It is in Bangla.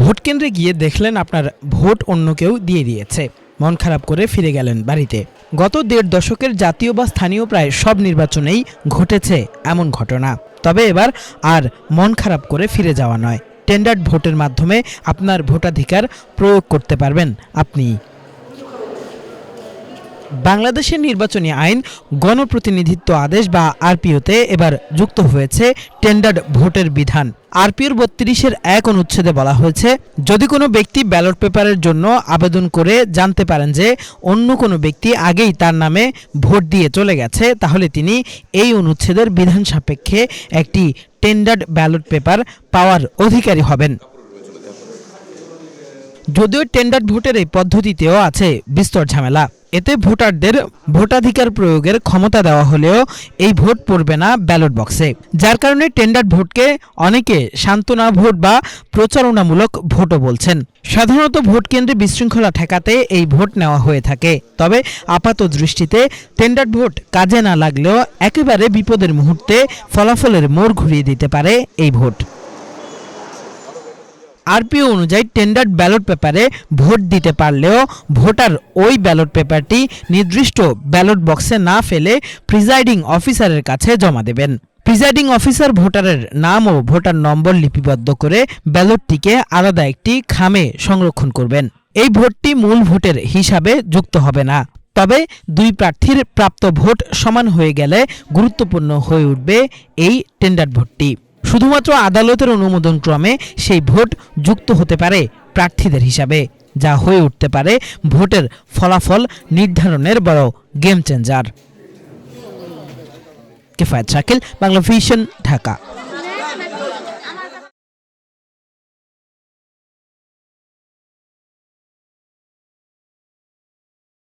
ভোট কেন্দ্রে গিয়ে দেখলেন আপনার ভোট অন্য কেউ দিয়ে দিয়েছে, মন খারাপ করে ফিরে গেলেন বাড়িতে। গত ১.৫ দশকের জাতীয় বা স্থানীয় প্রায় সব নির্বাচনেই ঘটেছে এমন ঘটনা। তবে এবার আর মন খারাপ করে ফিরে যাওয়া নয়, টেন্ডার্ড ভোটের মাধ্যমে আপনার ভোটাধিকার প্রয়োগ করতে পারবেন আপনি। বাংলাদেশের নির্বাচনী আইন গণপ্রতিনিধিত্ব আদেশ বা আরপিওতে এবার যুক্ত হয়েছে টেন্ডার্ড ভোটের বিধান। আরপিওর ৩২-এর ১ অনুচ্ছেদে বলা হয়েছে, যদি কোনো ব্যক্তি ব্যালট পেপারের জন্য আবেদন করে জানতে পারেন যে অন্য কোনো ব্যক্তি আগেই তার নামে ভোট দিয়ে চলে গেছে, তাহলে তিনি এই অনুচ্ছেদের বিধান সাপেক্ষে একটি টেন্ডার্ড ব্যালট পেপার পাওয়ার অধিকারী হবেন। যদিও টেন্ডার্ড ভোটের এই পদ্ধতিতেও আছে বিস্তর ঝামেলা। এতে ভোটারদের ভোটাধিকার প্রয়োগের ক্ষমতা দেওয়া হলেও এই ভোট পড়বে না ব্যালট বক্সে, যার কারণে টেন্ডার্ড ভোটকে অনেকে সান্ত্বনা ভোট বা প্রচারণামূলক ভোটও বলছেন। সাধারণত ভোট কেন্দ্রে বিশৃঙ্খলা ঠেকাতে এই ভোট নেওয়া হয়ে থাকে। তবে আপাত দৃষ্টিতে টেন্ডার্ড ভোট কাজে না লাগলেও একেবারে বিপদের মুহূর্তে ফলাফলের মোড় ঘুরিয়ে দিতে পারে এই ভোট। আরপিও অনুযায়ী টেন্ডার্ড ব্যালট পেপারে ভোট দিতে পারলেও ভোটার ওই ব্যালট পেপারটি নির্দিষ্ট ব্যালট বক্সে না ফেলে প্রিজাইডিং অফিসারের কাছে জমা দেবেন। প্রিজাইডিং অফিসার ভোটারের নাম ও ভোটার নম্বর লিপিবদ্ধ করে ব্যালটটিকে আলাদা একটি খামে সংরক্ষণ করবেন। এই ভোটটি মূল ভোটের হিসাবে যুক্ত হবে না। তবে দুই প্রার্থীর প্রাপ্ত ভোট সমান হয়ে গেলে গুরুত্বপূর্ণ হয়ে উঠবে এই টেন্ডার্ড ভোটটি। শুধুমাত্র আদালতের অনুমোদন ক্রমে সেই ভোট যুক্ত হতে পারে প্রার্থীদের হিসাবে, যা হয়ে উঠতে পারে ভোটের ফলাফল নির্ধারণের বড় game changer. Kifayet Shakil, Bangla vision, Dhaka.